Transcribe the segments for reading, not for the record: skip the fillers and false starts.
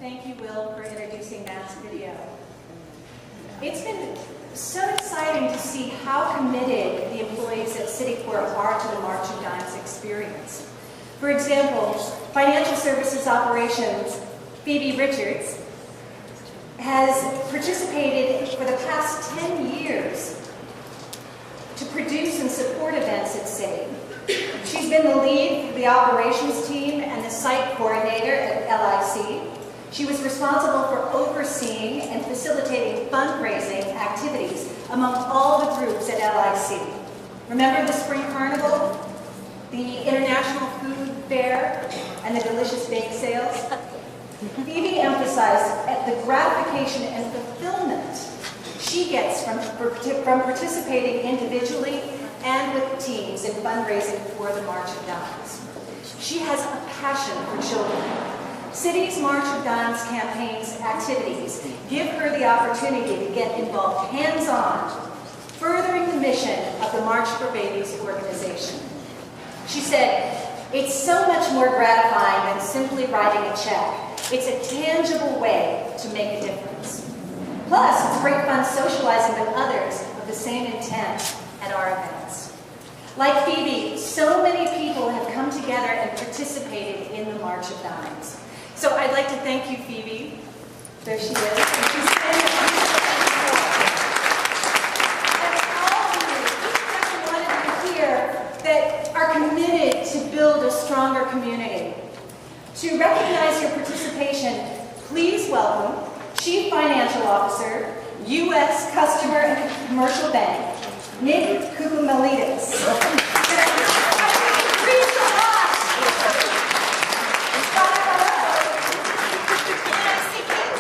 Thank you, Will, for introducing that video. It's been so exciting to see how committed the employees at Citicorp are to the March of Dimes experience. For example, Financial Services Operations, Phoebe Richards, has participated for the past 10 years to produce and support events at Citi. She's been the lead for the operations team and the site coordinator at LIC. She was responsible for overseeing and facilitating fundraising activities among all the groups at LIC. Remember the Spring Carnival, the International Food Fair, and the delicious bake sales? Phoebe emphasized the gratification and fulfillment she gets from participating individually and with teams in fundraising for the March of Dimes. She has a passion for children. Citi's March of Dimes campaign's activities give her the opportunity to get involved hands-on, furthering the mission of the March for Babies organization. She said, "It's so much more gratifying than simply writing a check. It's a tangible way to make a difference. Plus, it's great fun socializing with others of the same intent at our events." Like Phoebe, so many people have come together and participated in the March of Dimes. So I'd like to thank you, Phoebe. There she is. And she's standing up. And all of you, each and every one of you here that are committed to build a stronger community. To recognize your participation, please welcome Chief Financial Officer, U.S. Customer and Commercial Bank, Nick Koukoumelidis.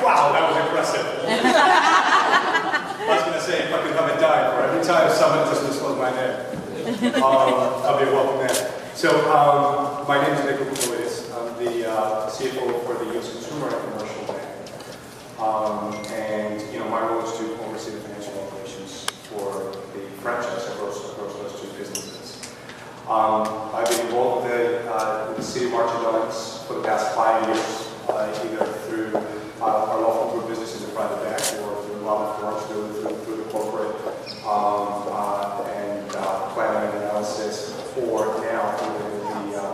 Wow, that was impressive. I was going to say, if I could have a dime for every time someone just disclosed my name, I'll be welcome there. So, my name is Nick Koukoumelidis. I'm the CFO for the U.S. Consumer and Commercial Bank. And, my role is to oversee the financial operations for the franchise across those two businesses. I've been involved with the Citi March of Dimes for the past 5 years, either through our local group business in the private bank or through other forms, through the corporate and planning and analysis, or now through the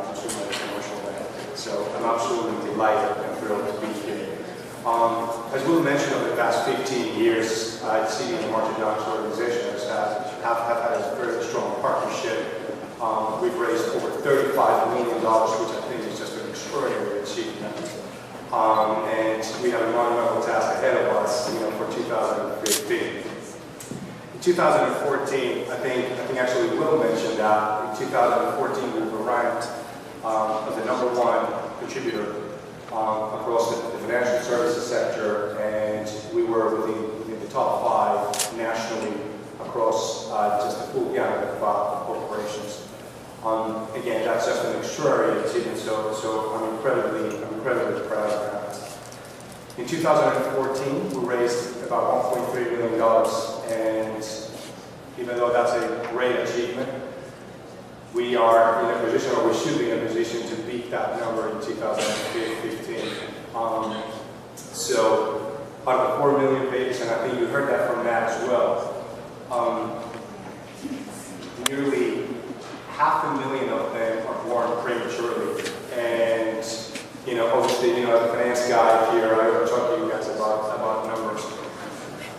consumer and commercial bank. So I'm absolutely delighted and thrilled to be here. As Will mentioned, over the past 15 years, Citi and the March of Dimes organization have had a very strong partnership. We've raised over $35 million, which I think is just an extraordinary achievement. And we have a monumental task ahead of us, for 2015. In 2014, I think actually Will mentioned that in 2014 we were ranked as the #1 contributor across the financial services sector, and we were within the top 5 nationally across just the full gamut of corporations. Again, that's just an extraordinary achievement, so I'm incredibly proud of that. In 2014, we raised about $1.3 million, and even though that's a great achievement, we are in a position, or we should be in a position to beat that number in 2015. So, out of the 4 million babies, and I think you heard that from Matt as well, nearly 500,000 of them are born prematurely. And, obviously, as a finance guy here, I will talk to you guys about numbers.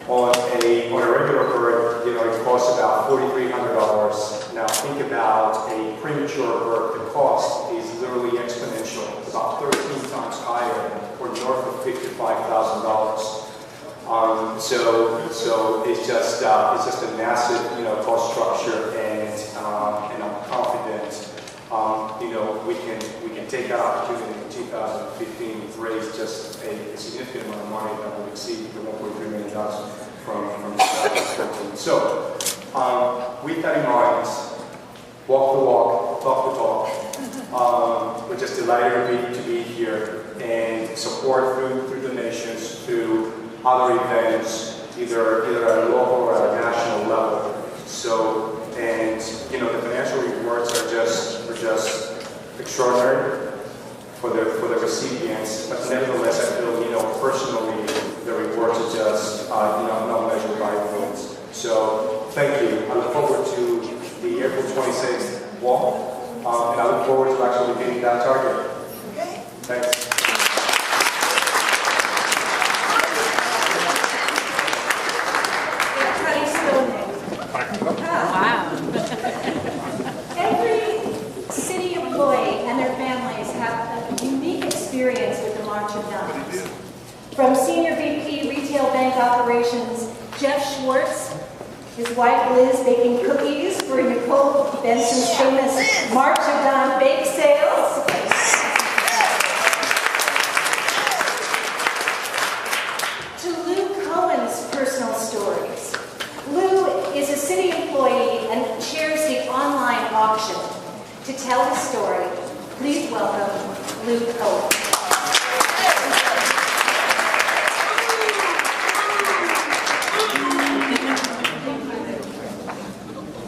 On a regular birth, it costs about $4,300. Now, think about a premature birth. The cost is literally exponential. It's about 13 times higher, or north of $55,000. So it's just a massive, cost structure, and I'm confident, we can take that opportunity in 2015 to raise just a significant amount of money that will exceed the $1.3 million from 2015. So, with that in mind, walk the walk, talk the talk. We're just delighted to be here and support through donations, through other events, either at a local or at a national level. So, and the financial rewards are just extraordinary. for the recipients, but nevertheless, I feel, personally, the rewards are just, not measured by words. So, thank you. I look forward to the April 26th walk, and I look forward to actually hitting that target. Thanks. Wow. Every city employee and their families have a unique experience with the March of Dimes. From Senior VP Retail Bank Operations, Jeff Schwartz, his wife Liz baking cookies for Nicole Benson's famous March of Dime bake sales. To Lou Cohen's personal stories. Lou is a city employee and chairs the online auction. To tell his story, please welcome Lou Cohen.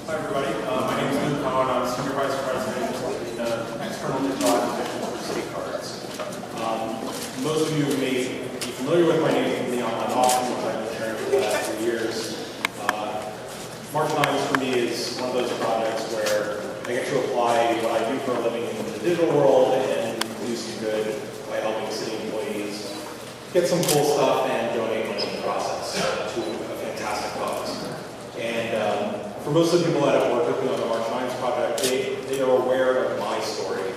Hi everybody, my name is Lou Cohen. I'm Senior Vice President in the External Digital Acquisition for City Cards. Most of you may be familiar with my name from the online auction, which I've been sharing for the last 3 years. March Dimes for me is one of those projects where I get to apply what I do for a living in the digital world and do some good by helping city employees get some cool stuff and donate money in the process to a fantastic cause. And for most of the people that have worked with me on the March Dimes project, they are aware of my story,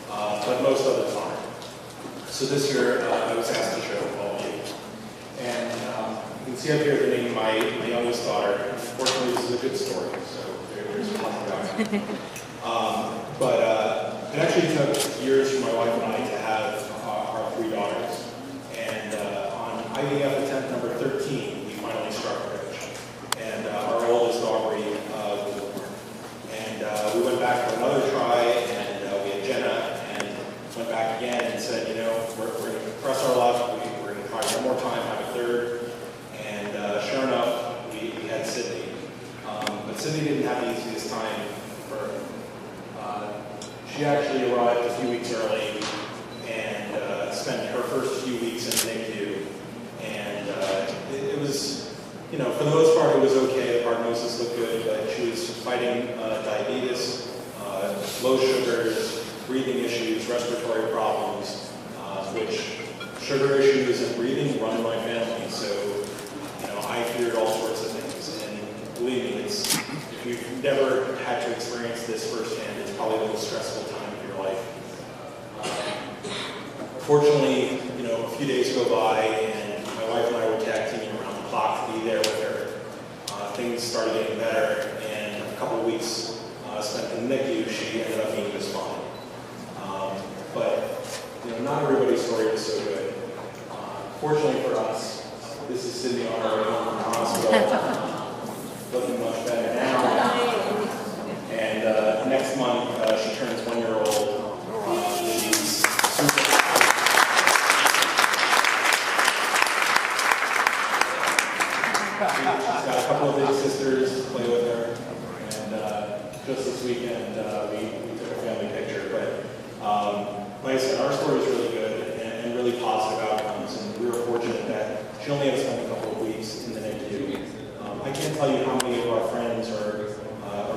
but most others aren't. So this year, I was asked to show all of you. And you can see up here the name of my youngest daughter. Unfortunately, this is a good story, so there's a lot about it. But it actually took years for my wife and I to have our 3 daughters. And on IVF attempt number 13, we finally struck rich. And our oldest, Aubrey, was born. And we went back for another try, and we had Jenna, and went back again and said, we're going to press our luck. We're going to try one more time, have a third. And sure enough, we had Sydney. But Sydney didn't have the easiest time for her. She actually arrived a few weeks early and spent her first few weeks in the NICU. And it was, for the most part, it was okay. The prognosis looked good, but she was fighting diabetes, low sugars, breathing issues, respiratory problems, which sugar issues and breathing run in my family. So, I feared all sorts of things. And believe me, if you've never had to experience this firsthand, it's probably the most stressful time of your life. Fortunately, a few days go by, and my wife and I were tag teaming around the clock to be there with her. Things started getting better, and a couple of weeks spent in the NICU, she ended up being just fine. But not everybody's story is so good. Fortunately for us, this is Sydney on her way home from the hospital, looking much better now. And next month, she turns 1 year old. She's super. She's got a couple of big sisters to play with her. And just this weekend, we took a family picture. But like I said, our story is really good and really positive outcomes. And we were fortunate that she only had to spend a couple of weeks in the NICU. I can't tell you how many of our friends or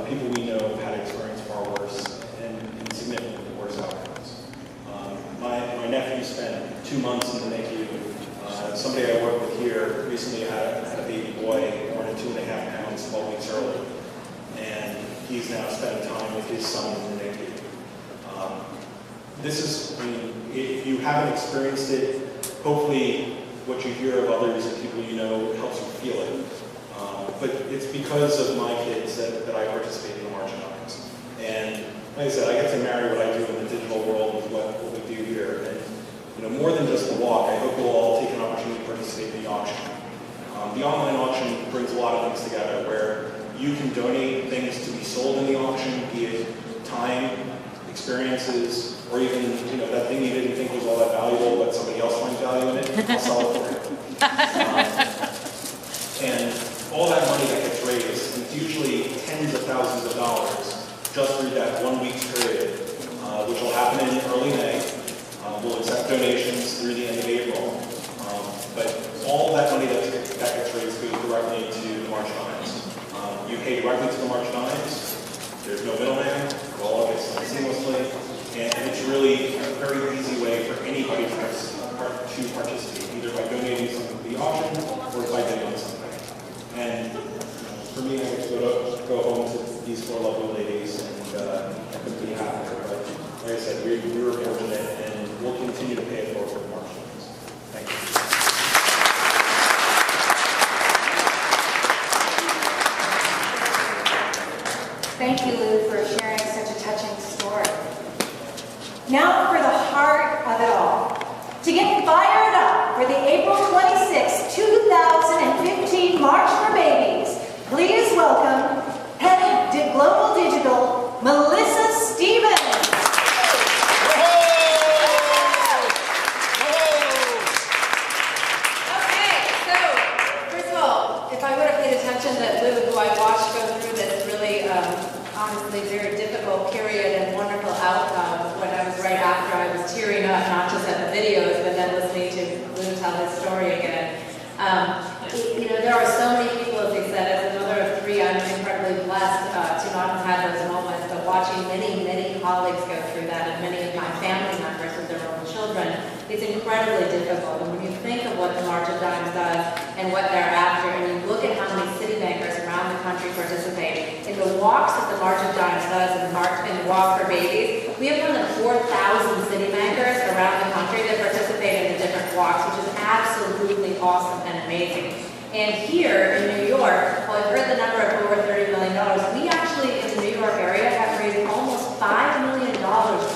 people we know have had experience far worse and significantly worse outcomes. My nephew spent 2 months in the NICU. Somebody I work with here recently had a baby boy born at 2.5 pounds 12 weeks early. And he's now spending time with his son in the NICU. If you haven't experienced it, hopefully what you hear of others and people you know helps you feel it. But it's because of my kids that I participate in the March Dimes. And like I said, I get to marry what I do in the digital world with what we do here. And more than just the walk, I hope we'll all take an opportunity to participate in the auction. The online auction brings a lot of things together where you can donate things to be sold in the auction, be it time, experiences, or even that thing you didn't think was all that valuable, but somebody else finds value in it. I'll sell it for you. And all that money that gets raised, and it's usually tens of thousands of dollars just through that 1 week period, which will happen in early May. We'll accept donations through the end of April. But all that money that gets raised goes directly to the March Dimes. You pay directly to the March Dimes. There's no middleman. It all gets done seamlessly. And it's really a very easy way for anybody to participate, either by donating something to the auction or by donating something. And for me, I get to go home to these 4 lovely ladies, and I couldn't be happier. But like I said, we were fortunate, and we'll continue to pay it forward for the March Dimes. Thank you. Thank you, Lou, for sharing such a touching story. Now for the heart of it all. To get fired up for the April 26, 2015 March for Babies, please welcome Head of Global Digital, Melissa Stevens. Okay, so first of all, if I would have paid attention that Lou, who I watched go through this really honestly very difficult period and wonderful outcome, when I was right after, I was tearing up, not just at the videos, but then listening to Lou tell his story again. You know, there are so many people, as they said, as a mother of 3, I'm incredibly blessed to not have had those moments, but watching many, many colleagues go through that, and many of my family members with their own children, it's incredibly difficult. And when you think of what the March of Dimes does and what they're after, and you look at how many Citibankers around the country participate in the walks that the March of Dimes does and the Walk for Babies, we have more than 4,000 Citibankers around the country that participate in the different walks, which is absolutely awesome and amazing. And here in New York, well, I've heard the number of over $30 million. We actually, in the New York area, have raised almost $5 million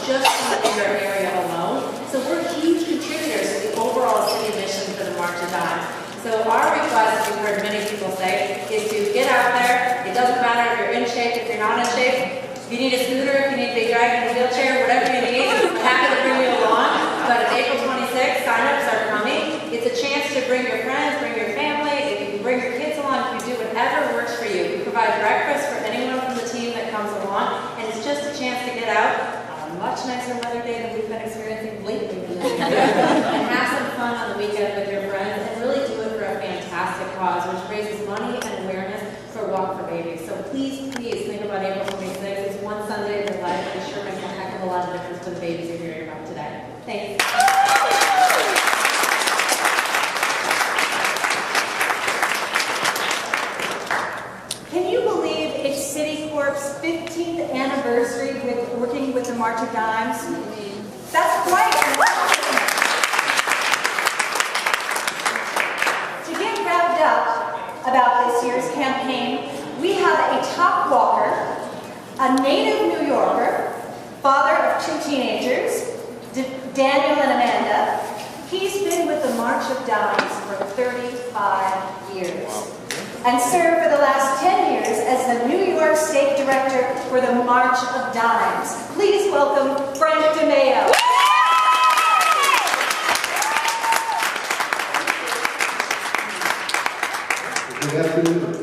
just in the New York area alone. So we're huge contributors to the overall city mission for the March of Dimes. So our request, as you've heard many people say, is to get out there. It doesn't matter if you're in shape, if you're not in shape. If you need a scooter, if you need to be dragged in a wheelchair, whatever you need, I'm happy to bring you along. But it's April 26th, sign-ups are coming. It's a chance to bring your friends, bring your family. If you can bring your kids along, you can do whatever works for you. We provide breakfast for anyone from the team that comes along, and it's just a chance to get out on a much nicer weather day than we've been experiencing lately. And have some fun on the weekend with your friends, and really do it for a fantastic cause, which raises money and awareness for Walk for Babies. So please, please think about April 26th. It's one Sunday in your life, and it sure makes a heck of a lot of difference to the babies you're hearing about today. Thanks. Can you believe it's Citicorp's 15th anniversary with working with the March of Dimes? That's right. To get revved up about this year's campaign, we have a top walker, a native New Yorker, father of 2 teenagers, Daniel and Amanda. He's been with the March of Dimes for 35 years and served for the last 10 years as the New York State Director for the March of Dimes. Please welcome Frank DeMeo. Good afternoon.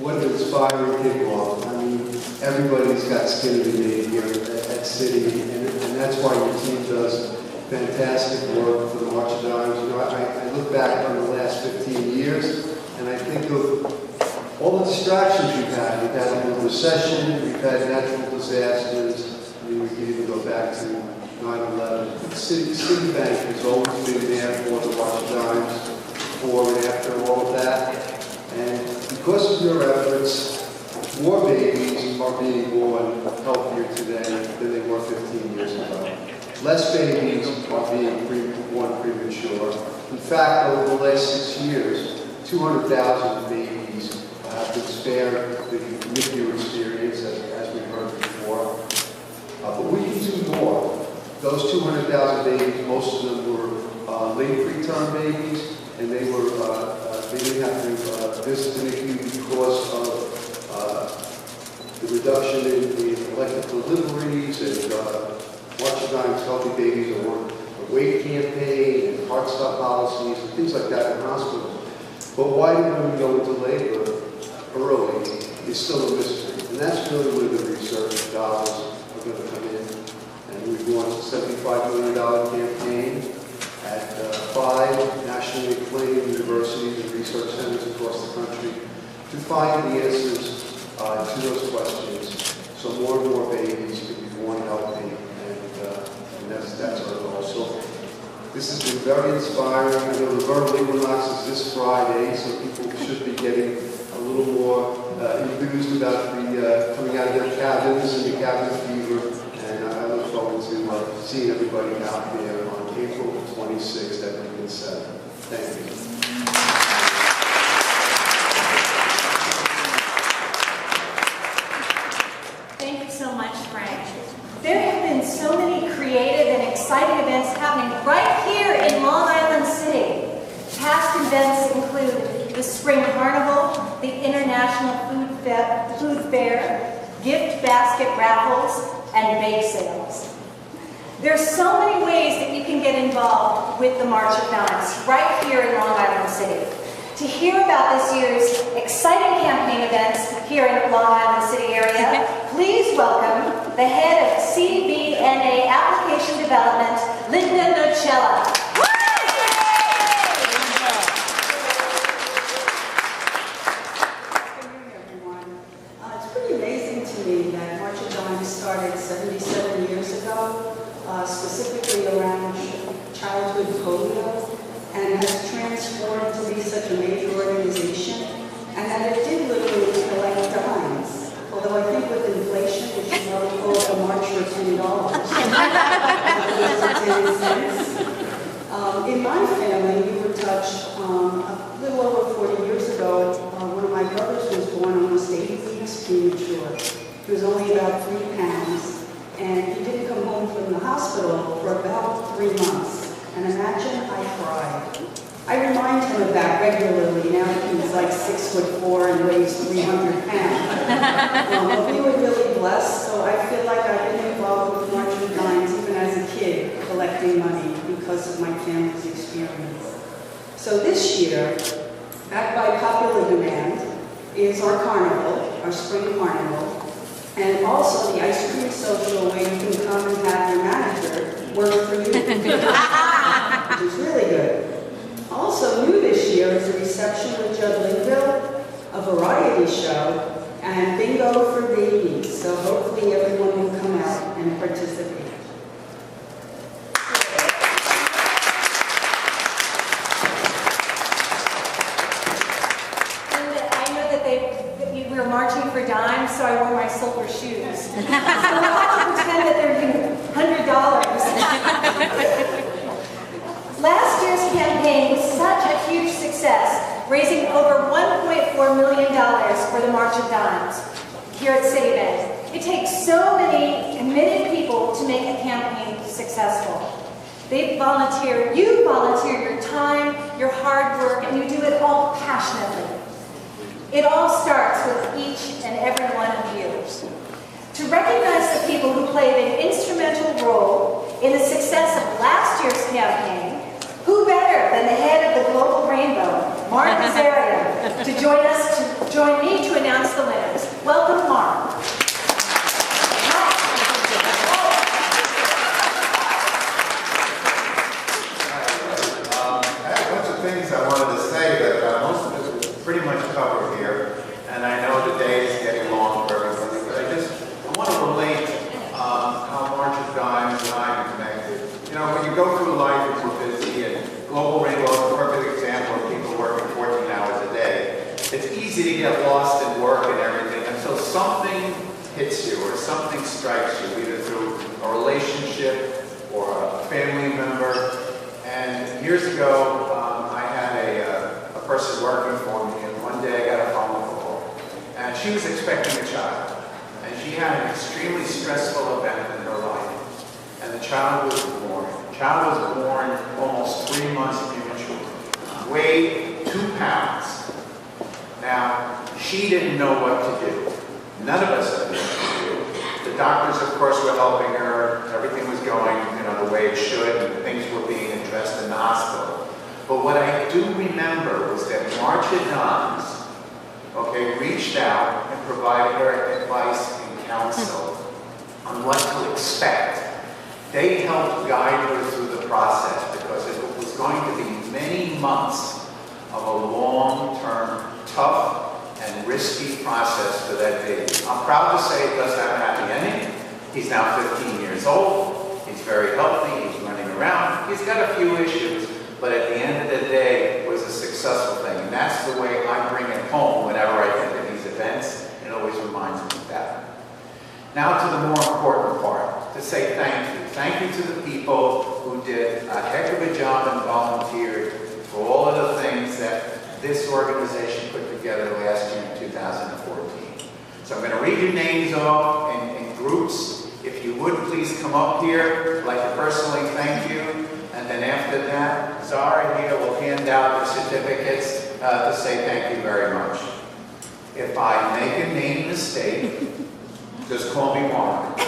What an inspiring kickoff. I mean, everybody's got skin in the game here at City, and that's why your team does fantastic work for the March of Dimes. You know, I look back on the last 15 years, and I think of all the distractions we've had. We've had a recession, we've had natural disasters. I mean, we can even go back to 9/11. Citibank has always been there for the March of Dimes, before and after all of that. And because of your efforts, more babies are being born healthier today than they were 15 years ago. Less babies are being born premature. In fact, over the last 6 years, 200,000 babies have been spared the NICU experience, as we heard before. But we can do more. Those 200,000 babies, most of them were late preterm babies, and they didn't have to visit the NICU because of the reduction in elective deliveries and March of Dimes Healthy Babies a weight campaign and heart stop policies and things like that in hospitals. But why do women go into labor early is still a mystery. And that's really where the research dollars are going to come in. And we've launched a $75 million campaign at 5 nationally acclaimed universities and research centers across the country to find the answers to those questions, so more and more babies can be born healthy, and that's our goal. So this has been very inspiring. I know the Verbal Equinox is this Friday, so people should be getting a little more enthused about the coming out of their cabins and the cabin fever. And I look forward to seeing everybody out there on April 26th at Lincoln Center. Thank you. Thank you so much, Frank. There have been so many creative and exciting events happening right here in Long Island City. Past events include the Spring Carnival, the International Food Fair, gift basket raffles, and bake sales. There's so many ways that you can get involved with the March of Dimes right here in Long Island City. To hear about this year's exciting campaign events here in the Long Island City area, please welcome the head of CBNA Application Development, Linda Nocella. It's pretty amazing to me that March of Dimes started 77 years ago, specifically around childhood polio, and has transformed to be such a major organization, and that it did literally collect dimes. Although I think with inflation, it should probably call it a March for $10. 10 cents. In my family, we were touched a little over 40 years ago. One of my brothers was born almost 80 weeks premature. He was only about 3 pounds, and he didn't come home from the hospital for about 3 months. And imagine I cried. I remind him of that regularly. Now he's like 6'4" and weighs 300 pounds. But we were really blessed, so I feel like I've been involved with March of Dimes even as a kid, collecting money because of my family's experience. So this year, backed by popular demand, is our carnival, our spring carnival, and also the ice cream social where you can come and have your manager work for you, which is really good. Also new this year is a reception with Judd Linville, a variety show, and bingo for babies. So hopefully everyone will come out and participate. We were marching for dimes, so I wore my silver shoes. So I'll have to pretend that they're $100. Last year's campaign was such a huge success, raising over $1.4 million for the March of Dimes here at Citibank. It takes so many committed people to make a campaign successful. You volunteer your time, your hard work, and you do it all passionately. It all starts with each and every one of you. To recognize the people who played an instrumental role in the success of last year's campaign, who better than the head of the Global Rainbow, Mike Azarian, to join me to announce the winners. Welcome, Mark. I have a bunch of things I wanted to say, but most of it was pretty much covered here. And I know the day is getting long for everybody, but I want to relate how March of Dimes and I are connected. You know, when you go through life and we're busy, and Global Rainbow is a perfect example of people working 14 hours a day. It's easy to get lost in work and everything until something hits you or something strikes you, either through a relationship or a family member. And years ago, I had a person working for me, and one day I got a phone call. And she was expecting a child. And she had an extremely stressful event in her life. And the child was born. The child was born almost 3 months premature. Weighed 2 pounds. Now, she didn't know what to do. None of us knew what to do. The doctors, of course, were helping her. Everything was going, the way it should, and things were being addressed in the hospital. But what I do remember was that March of Dimes, reached out and provided her advice and counsel on what to expect They helped guide her through the process because it was going to be many months of a long-term, tough, and risky process for that baby. I'm proud to say it does have a happy ending. He's now 15 years old. He's very healthy. He's running around. He's got a few issues, but at the end of the day, it was a successful thing. And that's the way I bring it home whenever I think of these events. It always reminds me of that. Now to the more important part, to say thank you. Thank you to the people who did a heck of a job and volunteered for all of the things that this organization put together last year in 2014. So I'm going to read your names off in groups. If you would, please come up here. I'd like to personally thank you. And then after that, Zara here will hand out the certificates to say thank you very much. If I make a name mistake, just call me Mark.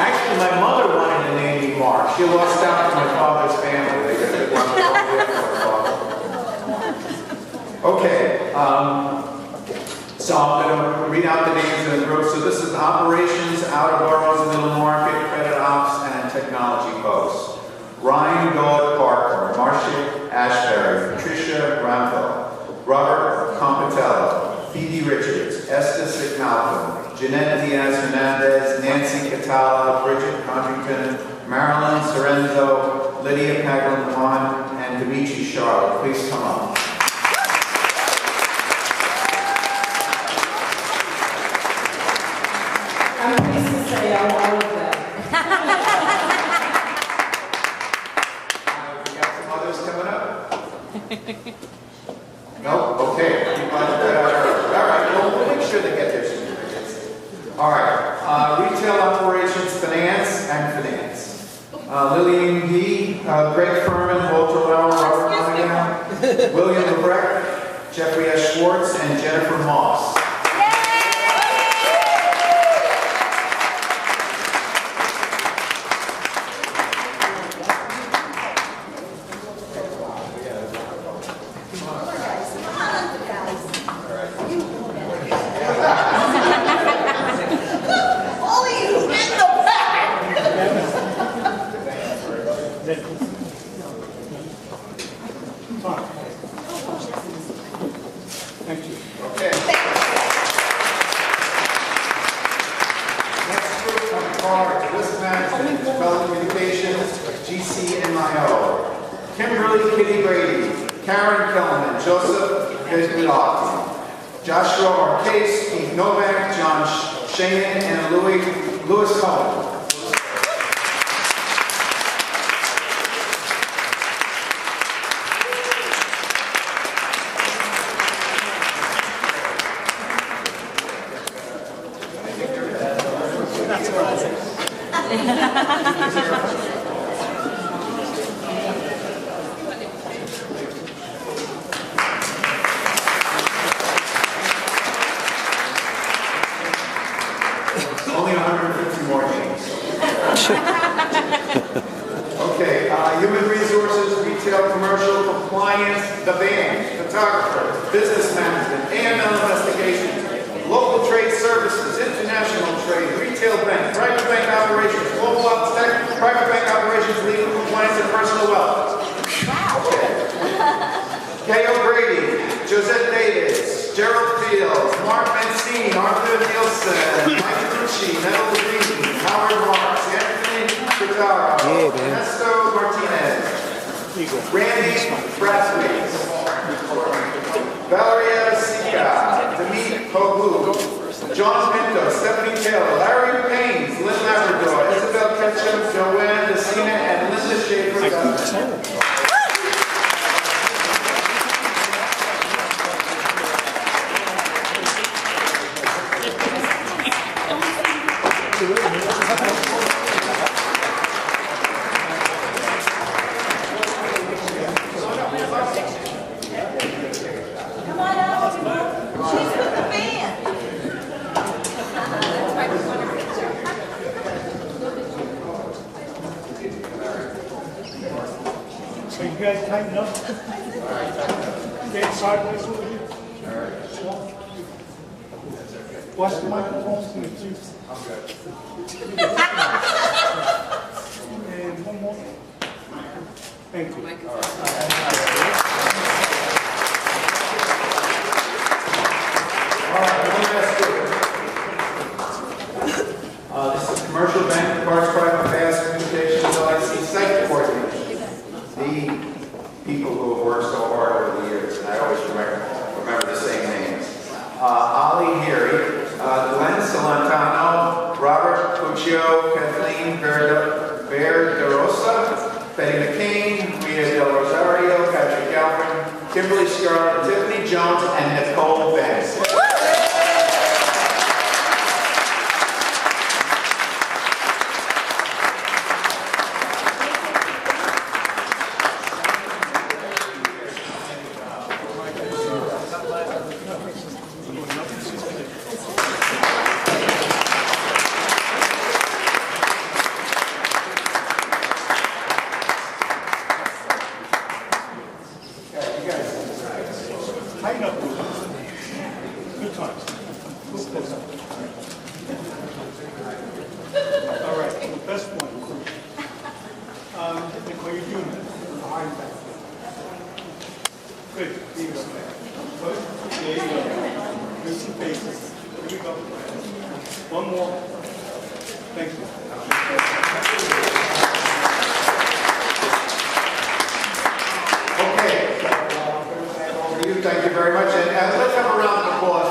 Actually, my mother wanted to name me Mark. She lost out to my father's family. They didn't want to call me father. Okay, so I'm going to read out the names of the group. So this is operations, out of boroughs, middle market, credit ops, and technology folks. Ryan Dodd Parker, Marcia Ashbury, Patricia Rambo, Robert Compitello, Phoebe Richards, Esther Signalco, Jeanette Diaz Hernandez, Nancy Catala, Bridget Codrington, Marilyn Sorenzo, Lydia Paglan-Juan, and Dimitri Charlotte. Please come up. I'm pleased to say I'm all of them. We got some others coming up? No? Okay. All right, well, we'll make sure they get their certificates. All right. Retail operations, finance, and finance. Lillian Yee, Greg Furman, Walter Well, Robert Cunningham, William Lebrecht, Jeffrey S. Schwartz, and Jennifer Moss. Joshua Marquez, Keith Novak, John Shannon, and Louis Cohen. Only 150 more names. Okay, human resources, retail, commercial, compliance, the band, photographers, business management, AML investigations, local trade services, international trade, retail bank, private bank operations, global ops tech, private bank operations, legal compliance, and personal wealth. Okay. Kay O'Grady, Josette Davis, Gerald Fields, Mark Mancini, Arthur Nielsen, Mike Rucci, Metal Green, Howard Marks, Anthony Fritaro, Ernesto Martinez, Randy Brathwaite, Valeria Sika, Demet Kogu, John Pinto, Stephanie Taylor, Larry Paynes, Lynn Labrador, Isabel Ketchum, Joanne Decina, and Linda Schaefer. So you guys tighten up? Get sideways over here. Watch the microphones to me, please. I'm good. And one more. Thank you. All right, one last group. This is Commercial Bank, Parts Private Fast Communications, LIC Site Coordination. The people who have worked so hard over the years, and I always remember the same names. Ali Heary, Glenn Solantano, Robert Puccio, Kathleen Verderosa, Betty McCain, Rita Del Rosario, Patrick Galvin, Kimberly Scarlett, Tiffany Jones, and Nicole Banks. Tighten up. Good times. All right, best one. Nick, how you doing? Good. There you go. There you go. Good some faces. Here we go. One more. Thank you. Okay. Over to you. Thank you very much. And let's have a round of applause